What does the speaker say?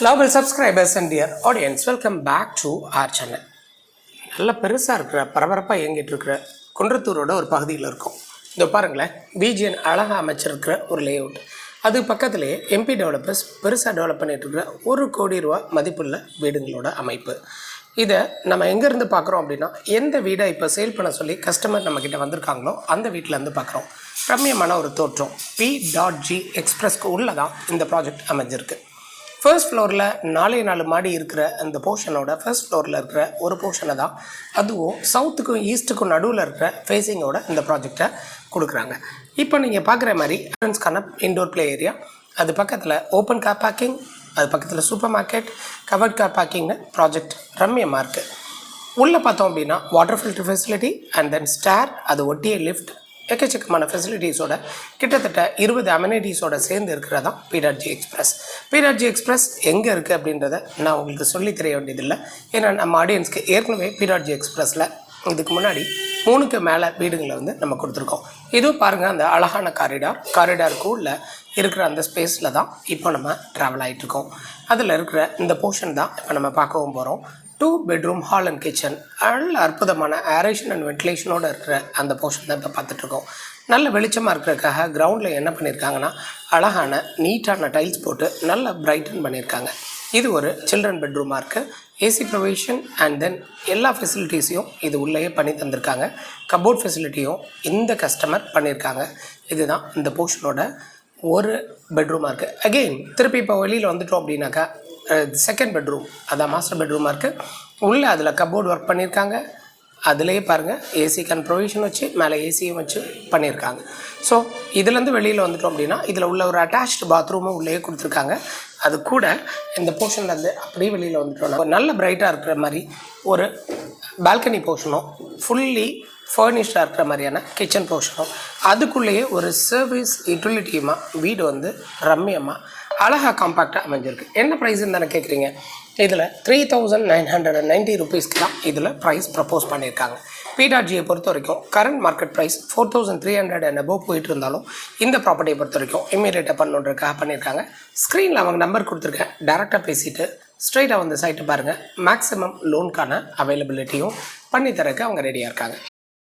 Lovable subscribers and dear audience, welcome back to our channel. நல்ல பெருசாக இருக்கிற பரபரப்பாக இயங்கிட்டு இருக்கிற குன்றத்தூரோட ஒரு பகுதியில் இருக்கும். இதோ பாருங்களேன், பிஜிஎன் அழகாக அமைச்சிருக்கிற ஒரு லேஅவுட். அது பக்கத்துலேயே எம்பி டெவலப்பர்ஸ் பெருசாக டெவலப் பண்ணிட்டு இருக்கிற 1 கோடி ரூபா மதிப்புள்ள வீடுங்களோட அமைப்பு. இதை நம்ம எங்கேருந்து பார்க்குறோம் அப்படின்னா, எந்த வீடை இப்போ சேல் பண்ண சொல்லி கஸ்டமர் நம்மக்கிட்ட வந்திருக்காங்களோ அந்த வீட்டிலேருந்து பார்க்குறோம். ரம்மியமான ஒரு தோற்றம். P.G எக்ஸ்பிரஸ்க்கு உள்ளே தான் இந்த ப்ராஜெக்ட் அமைஞ்சிருக்கு. ஃபர்ஸ்ட் ஃப்ளோரில் 4 மாடி இருக்கிற அந்த போர்ஷனோட ஃபர்ஸ்ட் ஃப்ளோரில் இருக்கிற ஒரு போர்ஷனை தான், அதுவும் சவுத்துக்கும் ஈஸ்ட்டுக்கும் நடுவில் இருக்கிற ஃபேஸிங்கோட இந்த ப்ராஜெக்டை கொடுக்குறாங்க. இப்போ நீங்கள் பார்க்குற மாதிரி என்ட்ரன்ஸ்க்கான இன்டோர் ப்ளே ஏரியா, அது பக்கத்தில் ஓப்பன் கார் பார்க்கிங், அது பக்கத்தில் சூப்பர் மார்க்கெட், கவர்ட் கார் பார்க்கிங்னு ப்ராஜெக்ட் ரம்மியமாக இருக்குது. உள்ளே பார்த்தோம் அப்படின்னா water filter facility and then stair, அது ஒட்டிய லிஃப்ட், எக்கச்சக்கமான ஃபெசிலிட்டிஸோட கிட்டத்தட்ட 20 அமெனிட்டிஸோட சேர்ந்து இருக்கிறதா P.G எக்ஸ்பிரஸ். P.G எக்ஸ்பிரஸ் எங்கே இருக்குது அப்படின்றத நான் உங்களுக்கு சொல்லி தெரிய வேண்டியதில்லை. ஏன்னா நம்ம ஆடியன்ஸ்க்கு ஏற்கனவே P.G எக்ஸ்பிரஸில் இதுக்கு முன்னாடி 3க்கு மேலே வீடுங்களை வந்து நம்ம கொடுத்துருக்கோம். இதுவும் பாருங்கள், அந்த அழகான காரிடாருக்கு உள்ள இருக்கிற அந்த ஸ்பேஸில் தான் இப்போ நம்ம ட்ராவல் ஆகிட்டுருக்கோம். அதில் இருக்கிற இந்த போர்ஷன் தான் இப்போ நம்ம பார்க்கவும் போகிறோம். 2 பெட்ரூம் ஹால் அண்ட் கிச்சன், நல்ல அற்புதமான ஏரேஷன் அண்ட் வென்டிலேஷனோடு இருக்கிற அந்த போர்ஷன் தான் இப்போ பார்த்துட்ருக்கோம். நல்ல வெளிச்சமாக இருக்கிறதுக்காக கிரவுண்டில் என்ன பண்ணியிருக்காங்கன்னா, அழகான நீட்டான டைல்ஸ் போட்டு நல்லா பிரைட்டன் பண்ணியிருக்காங்க. இது ஒரு சில்ட்ரன் பெட்ரூமாக இருக்குது. ஏசி ப்ரொவிஷன் அண்ட் தென் எல்லா ஃபெசிலிட்டிஸையும் இது உள்ளேயே பண்ணி தந்திருக்காங்க. கபோர்ட் ஃபெசிலிட்டியும் இந்த கஸ்டமர் பண்ணியிருக்காங்க. இதுதான் இந்த போர்ஷனோட ஒரு பெட்ரூமாக இருக்குது. அகெயின் திருப்பி இப்போ வெளியில் வந்துட்டோம் அப்படின்னாக்கா, செகண்ட் பெட்ரூம், அதான் மாஸ்டர் பெட்ரூமாக இருக்குது. உள்ளே அதில் கபோர்டு ஒர்க் பண்ணியிருக்காங்க. அதுலேயே பாருங்கள், ஏசிக்கான ப்ரொவிஷன் வச்சு மேலே ஏசியும் வச்சு பண்ணியிருக்காங்க. ஸோ இதுலேருந்து வெளியில் வந்துட்டோம் அப்படின்னா, இதில் உள்ள ஒரு அட்டாச்டு பாத்ரூமும் உள்ளே கொடுத்துருக்காங்க. அது கூட இந்த போர்ஷன்லேருந்து அப்படியே வெளியில் வந்துட்டோம்னா நல்ல பிரைட்டாக இருக்கிற மாதிரி ஒரு பால்கனி போர்ஷனும், ஃபுல்லி ஃபர்னிஷ்டாக இருக்கிற மாதிரியான கிச்சன் போர்ஷனும், அதுக்குள்ளேயே ஒரு சர்வீஸ் யூட்டிலிட்டியுமாக வீடு வந்து ரம்மியமாக அழகாக காம்பேக்டாக அமைஞ்சிருக்கு. என்ன ப்ரைஸுன்னு தானே கேட்குறீங்க? இதில் 3990 ருபீஸ்க்கு தான் இதில் ப்ரைஸ் ப்ரப்போஸ் பண்ணியிருக்காங்க. P.Gயை பொறுத்த வரைக்கும் current market price 4300 and above போயிட்டு இருந்தாலும் இந்த ப்ராப்பர்ட்டியை பொறுத்த வரைக்கும் இம்மீடியட்டாக பண்ணுறதுக்காக பண்ணியிருக்காங்க. ஸ்க்ரீனில் அவங்க நம்பர் கொடுத்துருக்கேன், டேரெக்டாக பேசிவிட்டு ஸ்ட்ரைட்டாக வந்து சைட்டு பாருங்கள். மேக்ஸிமம் லோனுக்கான அவைலபிலிட்டியும் பண்ணித்தரக்கு அவங்க ரெடியாக இருக்காங்க.